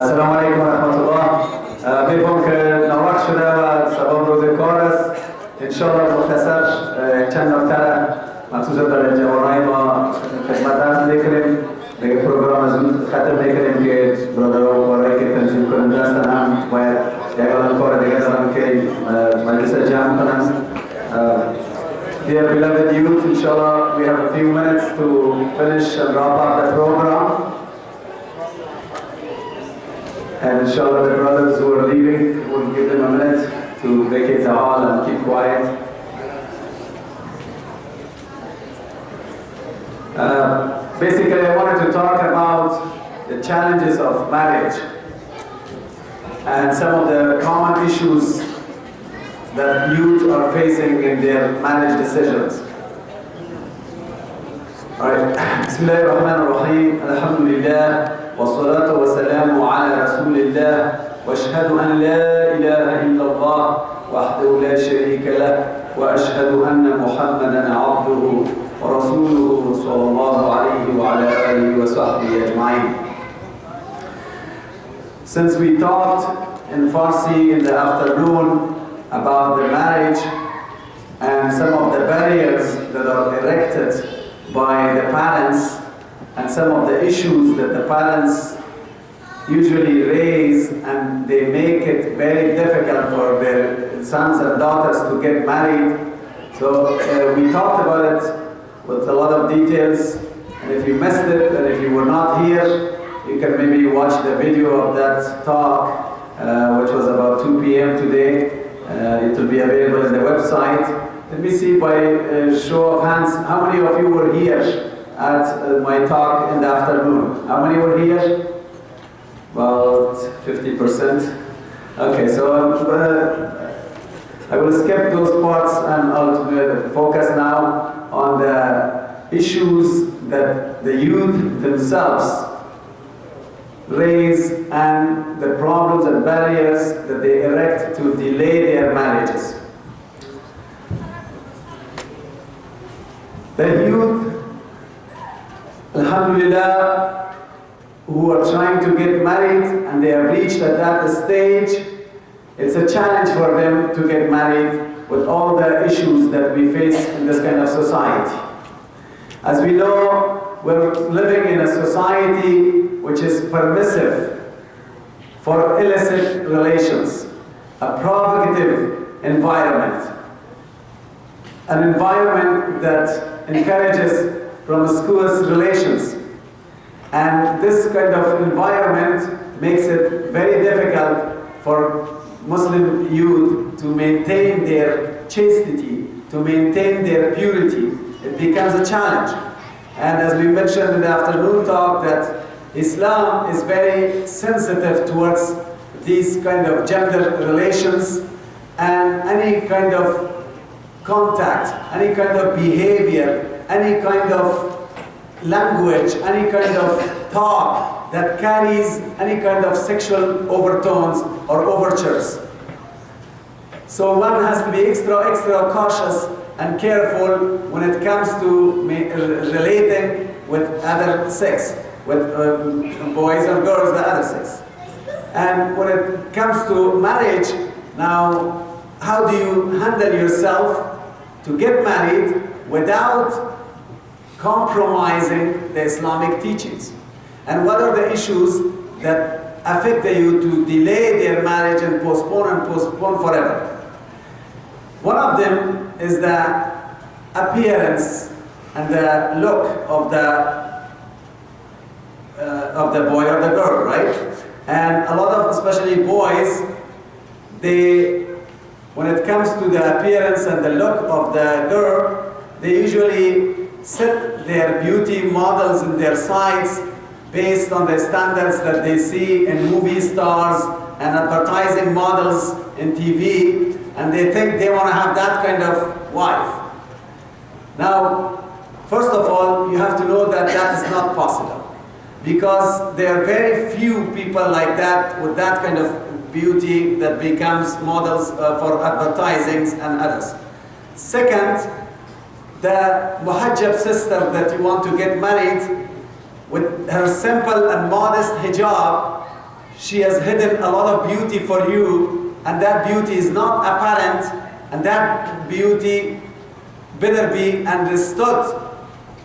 السلام عليكم ورحمة الله. بيكم كنوار شده سبب روز کارس انشاءالله مختصر چند نکته مخصوصا در جوانای ما خدمت عرض میکنیم. دیگه پروگرام زود ختم میکنیم که برادرها و کارهایی که تنظیم کننده هستن هم باید یگان کار دیگه دارن که مجلس جمع کنن. Dear beloved youth, inshallah we have a few minutes to finish and wrap up the program. And inshallah the brothers who are leaving, we'll give them a minute to vacate the hall and keep quiet. Basically I wanted to talk about the challenges of marriage and some of the common issues that youth are facing in their marriage decisions. Alright, Bismillahir Rahmanir Rahim, Alhamdulillah. والصلاة والسلام على رسول الله واشهد أن لا إله إلا الله وحده لا شريك له وأشهد أن محمدا عبده ورسوله صلى الله عليه وعلى آله وصحبه أجمعين. Since we talked in Farsi in the afternoon about the marriage and some of the barriers that are erected by the parents and some of the issues that the parents usually raise, and they make it very difficult for their sons and daughters to get married. So we talked about it with a lot of details, and if you missed it and if you were not here, you can maybe watch the video of that talk, which was about 2 p.m. today. It will be available in the website. Let me see by show of hands, how many of you were here at my talk in the afternoon? How many were here? About 50%. Okay, so I will skip those parts and I'll focus now on the issues that the youth themselves raise and the problems and barriers that they erect to delay their marriages. The youth, Alhamdulillah, who are trying to get married and they have reached at that stage, it's a challenge for them to get married with all the issues that we face in this kind of society. As we know, we're living in a society which is permissive for illicit relations, a provocative environment, an environment that encourages promiscuous relations. And this kind of environment makes it very difficult for Muslim youth to maintain their chastity, to maintain their purity. It becomes a challenge. And as we mentioned in the afternoon talk, that Islam is very sensitive towards these kind of gender relations and any kind of contact, any kind of behavior, any kind of language, any kind of talk that carries any kind of sexual overtones or overtures. So one has to be extra cautious and careful when it comes to relating with other sex, with boys and girls, the other sex. And when it comes to marriage, now how do you handle yourself to get married without compromising the Islamic teachings? And what are the issues that affect the youth to delay their marriage and postpone forever? One of them is the appearance and the look of the boy or the girl, right? And a lot of, especially boys, when it comes to the appearance and the look of the girl, they usually set their beauty models in their sights based on the standards that they see in movie stars and advertising models in TV, and they think they want to have that kind of wife. Now, first of all, you have to know that that is not possible, because there are very few people like that with that kind of beauty that becomes models for advertisings and others. Second, the muhajjab sister that you want to get married, with her simple and modest hijab, she has hidden a lot of beauty for you, and that beauty is not apparent, and that beauty better be understood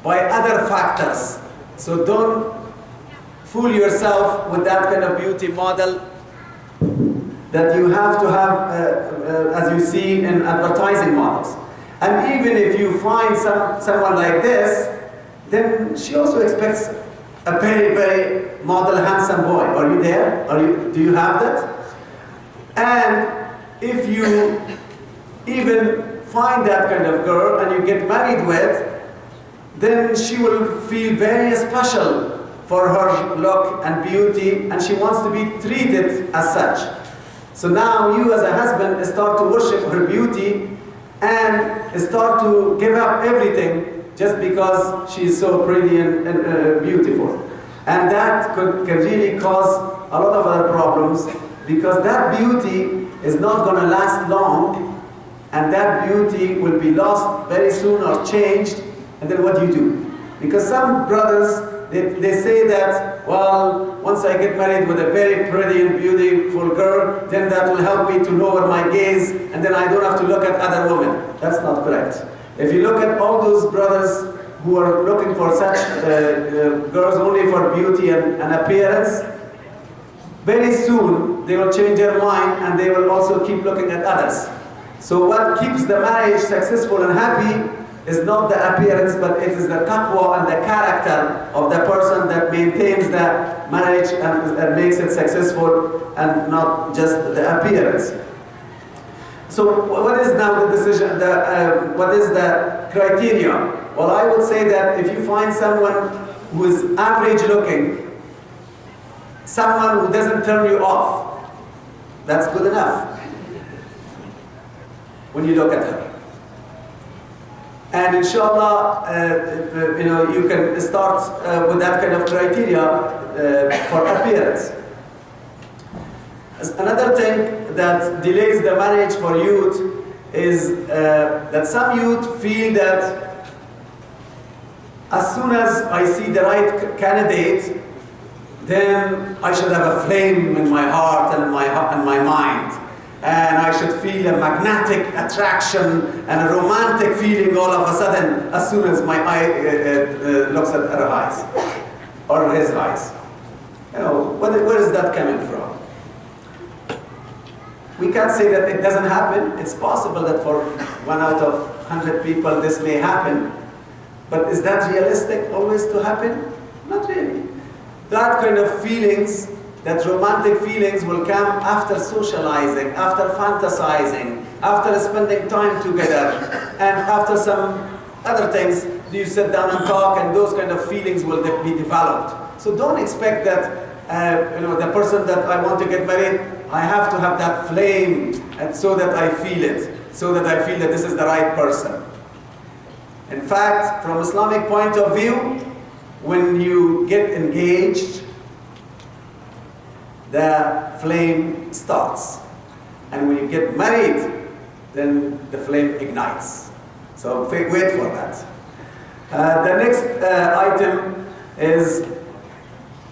by other factors. So don't fool yourself with that kind of beauty model that you have to have, as you see in advertising models. And even if you find someone like this, then she also expects a very, very model, handsome boy. Are you there? Do you have that? And if you even find that kind of girl and you get married with, then she will feel very special for her look and beauty, and she wants to be treated as such. So now you as a husband start to worship her beauty and start to give up everything just because she is so pretty and beautiful. And that can really cause a lot of other problems, because that beauty is not going to last long, and that beauty will be lost very soon or changed. And then what do you do? Because some brothers, they say that, well, once I get married with a very pretty and beautiful girl, then that will help me to lower my gaze, and then I don't have to look at other women. That's not correct. If you look at all those brothers who are looking for such girls only for beauty and appearance, very soon they will change their mind and they will also keep looking at others. So what keeps the marriage successful and happy is not the appearance, but it is the taqwa and the character of the person that maintains the marriage and makes it successful, and not just the appearance. So what is now the decision, what is the criteria? Well, I would say that if you find someone who is average looking, someone who doesn't turn you off, that's good enough when you look at her. And inshallah, you can start with that kind of criteria for appearance. Another thing that delays the marriage for youth is that some youth feel that as soon as I see the right candidate, then I should have a flame in my heart and in my mind. And I should feel a magnetic attraction and a romantic feeling all of a sudden as soon as my eye looks at her eyes or his eyes. Where is that coming from? We can't say that it doesn't happen. It's possible that for 1 out of 100 people this may happen. But is that realistic always to happen? Not really. That kind of feelings, that romantic feelings, will come after socializing, after fantasizing, after spending time together, and after some other things. You sit down and talk, and those kind of feelings will be developed. So don't expect that the person that I want to get married, I have to have that flame, and so that I feel it, so that I feel that this is the right person. In fact, from Islamic point of view, when you get engaged, the flame starts. And when you get married, then the flame ignites. So wait for that. The next item is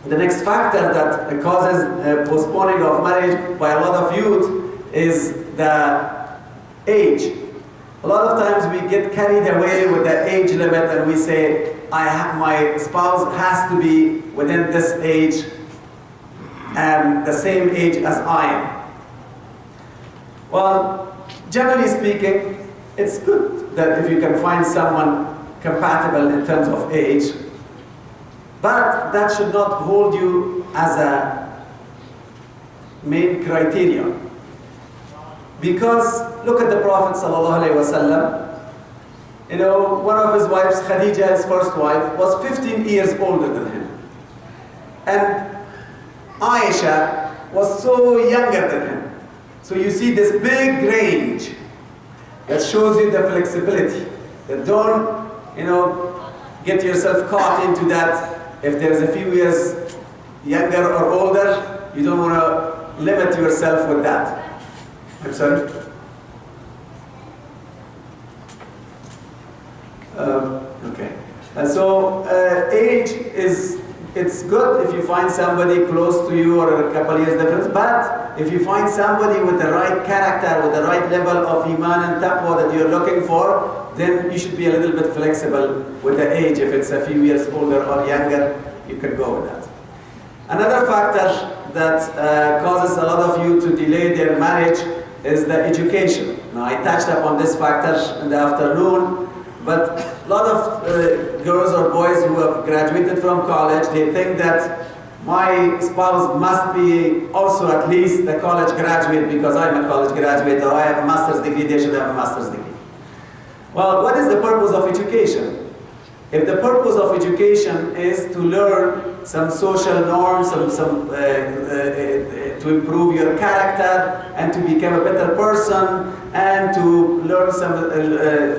the next factor that causes postponing of marriage by a lot of youth is the age. A lot of times we get carried away with the age limit and we say, my spouse has to be within this age and the same age as I am. Well, generally speaking, it's good that if you can find someone compatible in terms of age, but that should not hold you as a main criteria. Because look at the Prophet ﷺ. One of his wives, Khadija, his first wife, was 15 years older than him. And Aisha was so younger than him. So you see this big range that shows you the flexibility. That don't, get yourself caught into that. If there's a few years younger or older, you don't want to limit yourself with that. I'm sorry? Okay. And so age is it's good if you find somebody close to you or a couple years difference, but if you find somebody with the right character, with the right level of iman and taqwa that you're looking for, then you should be a little bit flexible with the age. If it's a few years older or younger, you can go with that. Another factor that causes a lot of you to delay their marriage is the education. Now, I touched upon this factor in the afternoon, but a lot of girls or boys who have graduated from college, they think that my spouse must be also at least a college graduate because I'm a college graduate, or I have a master's degree, they should have a master's degree. Well, what is the purpose of education? If the purpose of education is to learn some social norms, to improve your character and to become a better person and to learn some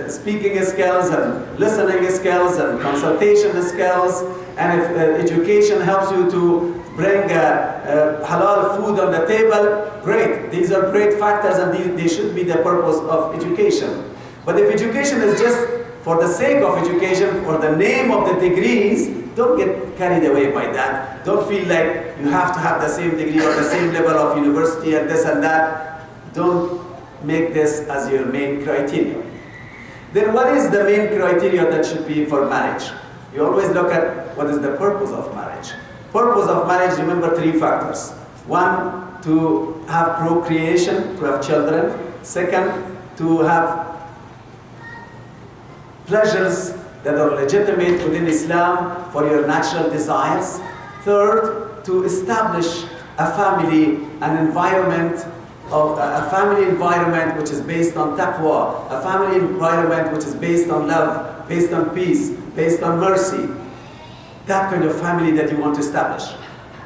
speaking skills and listening skills and consultation skills, and if education helps you to bring halal food on the table, great. These are great factors and they should be the purpose of education. But if education is just for the sake of education, for the name of the degrees, don't get carried away by that. Don't feel like you have to have the same degree or the same level of university and this and that. Don't make this as your main criteria. Then what is the main criteria that should be for marriage? You always look at what is the purpose of marriage. Purpose of marriage, remember 3 factors. 1, to have procreation, to have children. 2, to have pleasures that are legitimate within Islam for your natural desires. 3, to establish a family, an environment, a family environment which is based on taqwa, a family environment which is based on love, based on peace, based on mercy. That kind of family that you want to establish.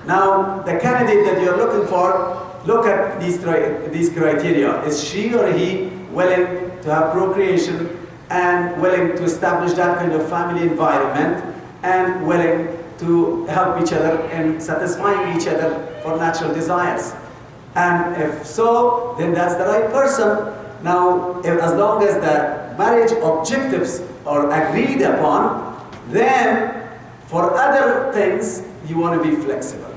Now, the candidate that you're looking for, look at these criteria. Is she or he willing to have procreation and willing to establish that kind of family environment and willing to help each other in satisfying each other for natural desires? And if so, then that's the right person. Now, as long as the marriage objectives are agreed upon, then for other things, you want to be flexible.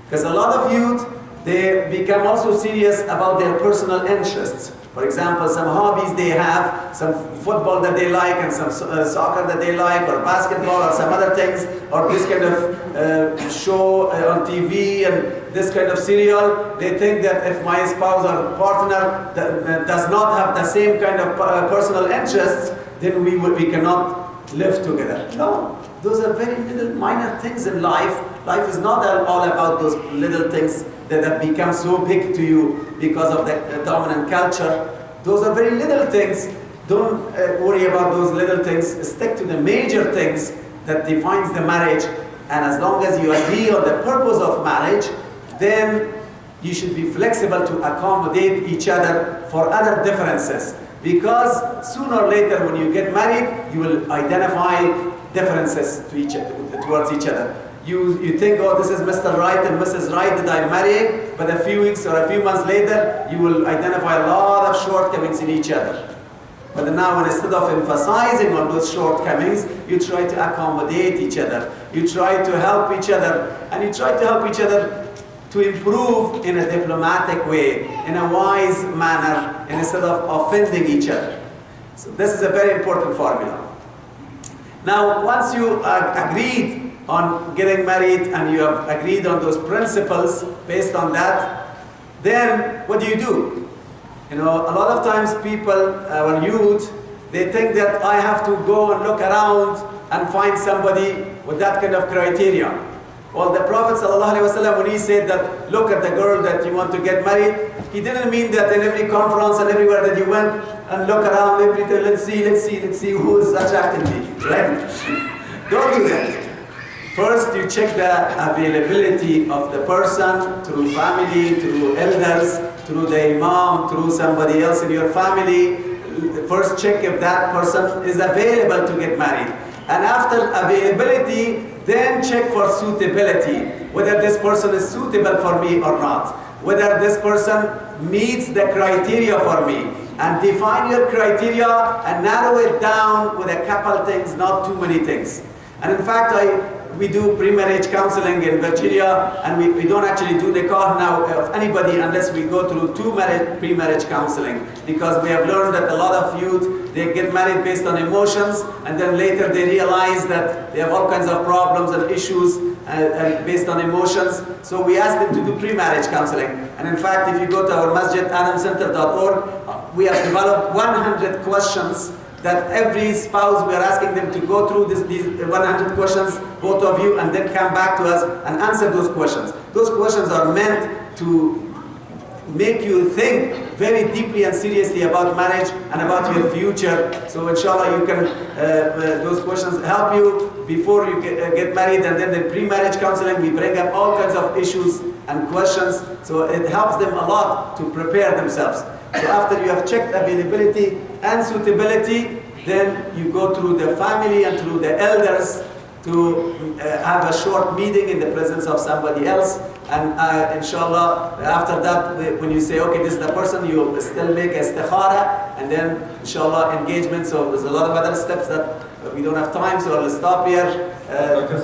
Because a lot of youth, they become also serious about their personal interests. For example, some hobbies they have, some football that they like, and some soccer that they like, or basketball, or some other things, or this kind of show on TV, and this kind of serial. They think that if my spouse or partner does not have the same kind of personal interests, then we cannot live together. No, those are very little minor things in life. Life is not all about those little things that have become so big to you because of the dominant culture. Those are very little things. Don't worry about those little things. Stick to the major things that defines the marriage. And as long as you agree on the purpose of marriage, then you should be flexible to accommodate each other for other differences. Because sooner or later when you get married, you will identify differences towards each other. You think, oh, this is Mr. Right and Mrs. Right that I'm marrying, but a few weeks or a few months later, you will identify a lot of shortcomings in each other. But now, instead of emphasizing on those shortcomings, you try to accommodate each other. You try to help each other, and you try to help each other to improve in a diplomatic way, in a wise manner, instead of offending each other. So this is a very important formula. Now, once you agreed on getting married and you have agreed on those principles based on that, then what do? You know, a lot of times people, our youth, they think that I have to go and look around and find somebody with that kind of criteria. Well, the Prophet ﷺ, when he said that, look at the girl that you want to get married, he didn't mean that in every conference and everywhere that you went and look around, everything, let's see who is attracting me, right? Don't do that. First, you check the availability of the person through family, through elders, through the imam, through somebody else in your family. First, check if that person is available to get married. And after availability, then check for suitability, whether this person is suitable for me or not, whether this person meets the criteria for me. And define your criteria and narrow it down with a couple things, not too many things. And in fact, I we do pre-marriage counseling in Virginia, and we don't actually do nikah now of anybody unless we go through pre-marriage counseling, because we have learned that a lot of youth, they get married based on emotions, and then later they realize that they have all kinds of problems and issues and based on emotions. So we ask them to do pre-marriage counseling. And in fact, if you go to our masjidadamcenter.org, we have developed 100 questions that every spouse, we are asking them to go through these 100 questions, both of you, and then come back to us and answer those questions. Those questions are meant to make you think very deeply and seriously about marriage and about your future. So inshallah, you can, those questions help you before you get married, and then the pre-marriage counseling, we bring up all kinds of issues and questions. So it helps them a lot to prepare themselves. So after you have checked availability and suitability, then you go through the family and through the elders to have a short meeting in the presence of somebody else. And inshallah, after that, when you say, okay, this is the person, you still make istikhara, and then inshallah engagement. So there's a lot of other steps that we don't have time, so I'll stop here.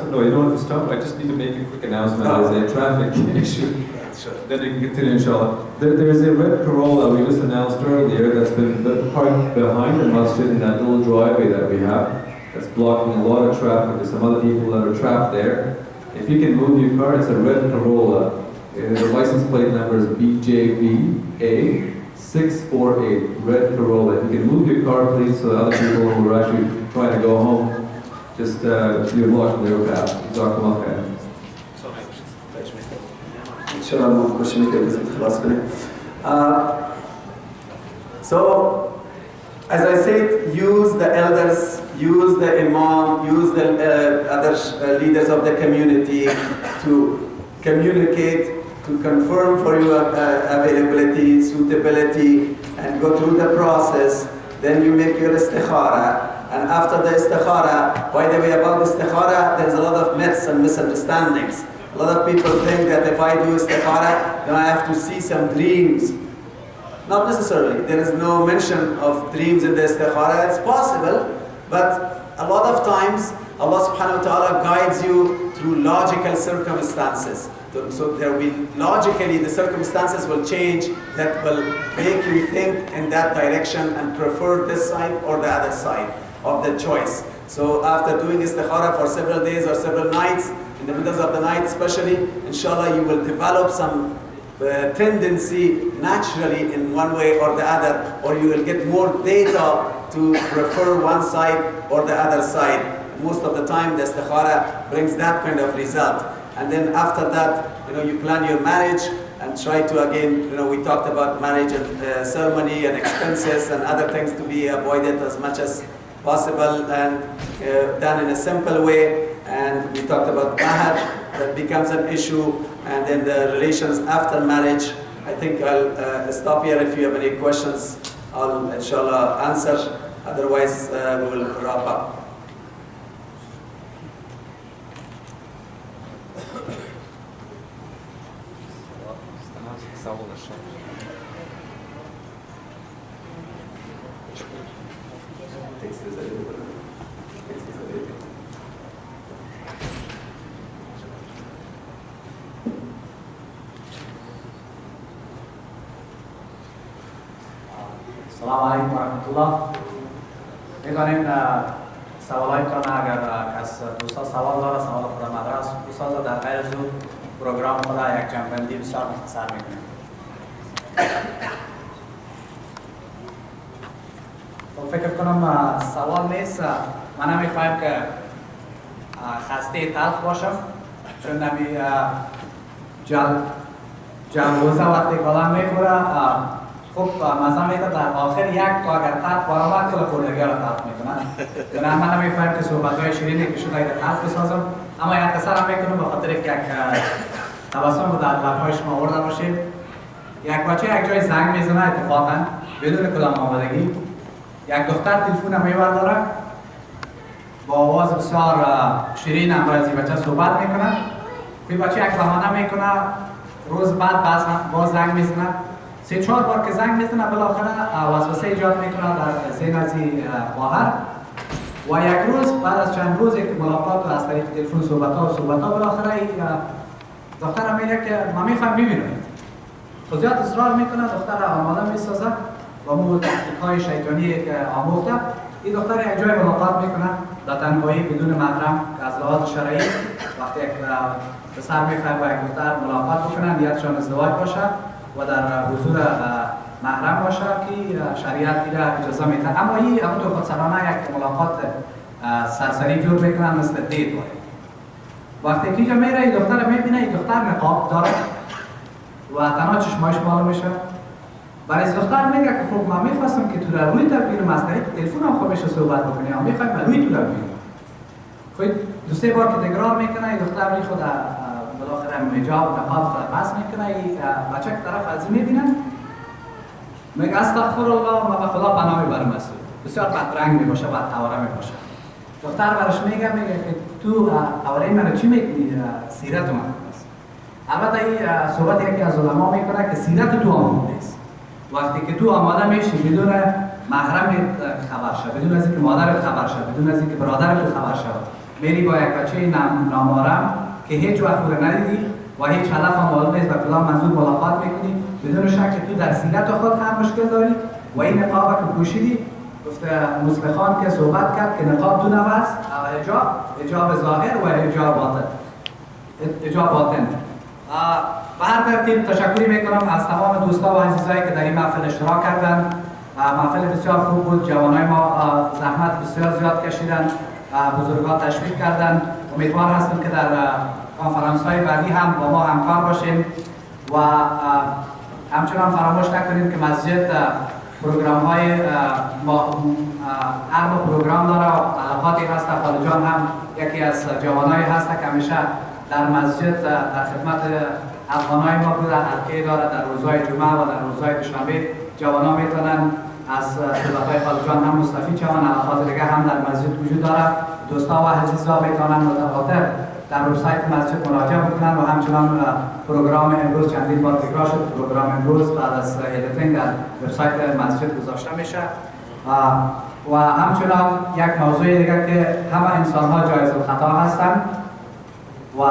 No, you don't have to stop. I just need to make a quick announcement. There's a traffic issue. Sure. Then you can continue, inshallah. There's a red Corolla we just announced earlier that's been parked behind the masjid in that little driveway that we have. That's blocking a lot of traffic. There's some other people that are trapped there. If you can move your car, it's a red Corolla. The license plate number is BJVA 648, red Corolla. If you can move your car, please, so that other people who are actually trying to go home, just you're blocking their path. Jazakallah khair. So, as I said, use the elders, use the imam, use the other leaders of the community to communicate, to confirm for you availability, suitability, and go through the process. Then you make your istikhara. And after the istikhara, by the way, about istikhara, there's a lot of myths and misunderstandings. A lot of people think that if I do istikhara, then I have to see some dreams. Not necessarily. There is no mention of dreams in the istikhara. It's possible, but a lot of times Allah subhanahu wa ta'ala guides you through logical circumstances. So there will be, logically, the circumstances will change that will make you think in that direction and prefer this side or the other side of the choice. So after doing istikhara for several days or several nights, in the middle of the night especially, inshallah, you will develop some tendency naturally in one way or the other, or you will get more data to prefer one side or the other side. Most of the time, the istikhara brings that kind of result. And then after that, you plan your marriage and try to, again, we talked about marriage and ceremony and expenses and other things to be avoided as much as possible and done in a simple way. And we talked about mahar, that becomes an issue, and then the relations after marriage. I think I'll stop here. If you have any questions, I'll inshallah answer. Otherwise, we will wrap up. سلام علیکم و رحمت الله. می‌کنیم سوالایتان اگر کس دوستا سوال داره سوال خود مدرس بسازه در غیر زود پروگرام خود یک جنبندی بسیار مختصر می‌کنیم. فکر کنم سوال نیست. من نمی‌خوایم که خسته تلخ باشم، چون نمی جلوزه وقتی کلام می‌خوره خب مثلا میگه در آخر یک تا اگر تلخ برآمد کل خوردگی را تلخ میکنن. بنابراین من نمی‌فهمم که صحبت‌های شیرینی که شده تلخ بسازم، اما یک قصه هم میکنم به خاطر یک تبسم رو در لب‌های شما آورده باشید. یک بچه یک جای زنگ میزنه اتفاقا بدون کدام آمادگی. یک دختر تلفن میبرداره با آواز بسیار شیرین هم با این بچه صحبت میکنه. این بچه یک بهانه میکنه، روز بعد باز زنگ میزنه. 3-4 بار که زنگ میزنه بالاخره وسوسه ایجاد میکنه در ذهن از خواهر و یک روز بعد از چند روزی که ملاقات و از طریق تلفن صحبت ها بالاخره دخترم میگه که ما میخوایم ببینیم. خود زیاد اصرار میکنه، دختر آماده میسازه و مو تحقیق‌های شیطانی که آموخته، این دختر یک جای ملاقات میکنه در تنهایی بدون محرم که از لحاظ شرعی وقتی یک پسر میخواد با یک دختر ملاقات بکنن نیتشان ازدواج باشه و در حضور محرم باشه که شریعت را اجازه میده. اما این همونطور خودسرانه یک ملاقات سرسری جور میکنن مثل دید باید. وقتی که اینجا میره این دختر میبینه این دختر نقاب داره و تنها چشمایش بالا میشه. برای از دختر میگه که خب من میخواستم که تو را روی ببینم از طریق تلفن هم خودش صحبت بکنی، اما میخوایم روی تو را ببینم. خب دو سه بار که تکرار میکنه این دختر می خود بالاخره حجاب و نقاب خود پس میکنه، این بچه که طرف از میبینه میگه استغفرالله و به خدا پناه میبرم از تو. بسیار بدرنگ میباشه، بدتواره میباشه. دختر برش میگه که تو اولی من چی میکنی؟ سیرت من است. البته این صحبت یکی از علما میکنه که سیرت تو آماده نیست. وقتی که تو آماده میشی بدون محرمت خبر شد، بدون از اینکه مادرت خبر شد، بدون از اینکه برادرت خبر شد، میری با یک بچه نامحرم که هیچ وقت او را ندیدی و هیچ هدف هم معلوم نیست و کدام منظور ملاقات میکنی، بدون شک تو در سیرت خود هم مشکل داری و این نقاب که پوشیدی. گفته مصلحان که صحبت کرد که نقاب دو نوع است، حجاب ظاهر و حجاب باطن. به هر ترتیب تشکری میکنم از تمام دوستا و عزیزایی که در این محفل اشتراک کردن. محفل بسیار خوب بود، جوانای ما زحمت بسیار زیاد کشیدن، بزرگان تشویق کردن. امیدوار هستم که در کنفرانس های بعدی هم با ما همکار باشیم و همچنان فراموش نکنیم که مسجد پروگرام های هر پروگرام داره و علاقاتی هست. خالجان هم یکی از جوانایی هست که همیشه در مسجد در خدمت افغانای ما بوده، حلقه داره در روزهای جمعه و در روزهای دوشنبه. جوانا میتونن از صحبت‌های خالجان هم مستفید شوند. علاقات دیگه هم در مسجد وجود داره. دوستا و عزیزا میتونن متواتر در وبسایت مسجد مراجعه بکنن و همچنان پروگرام امروز چندین بار تکرار شد. پروگرام امروز بعد از ادیتینگ در وبسایت مسجد گذاشته میشه و همچنان یک موضوع دیگه که همه انسان ها جایز الخطا هستند و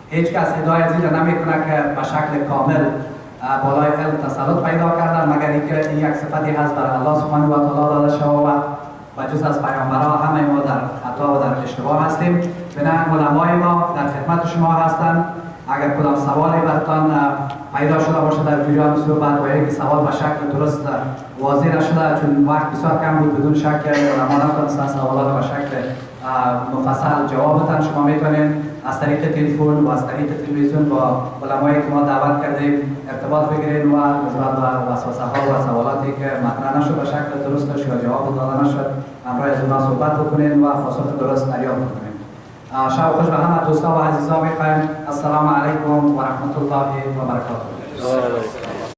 هیچ کس ادعای از این نمیکنه که به شکل کامل بالای علم تسلط پیدا کردن، مگر اینکه این یک صفتی هست بر الله سبحانه و تعالی داده شده و جز از پیامبرها همه ما در خطا و در اشتباه هستیم. بنابراین علمای ما در خدمت شما هستند. اگر کدام سوالی براتان پیدا شده باشه در جریان صحبت و یک سوال به شکل درست واضح نشده چون وقت بسیار کم بود، بدون شک علما نتونستن سوالات به شکل مفصل جواب بدن، شما میتونید از طریق تلفن و از طریق تلویزیون با علمایی که ما دعوت کردیم ارتباط بگیرید و نسبت به وسوسه ها و سوالاتی که مطرح نشد به شکل درستش یا جواب داده نشد همراه از اونها صحبت بکنید و پاسخ درست دریافت بکنید. شب خوش به همه دوستا و عزیزان میخوایم. السلام علیکم و رحمت الله و برکاته.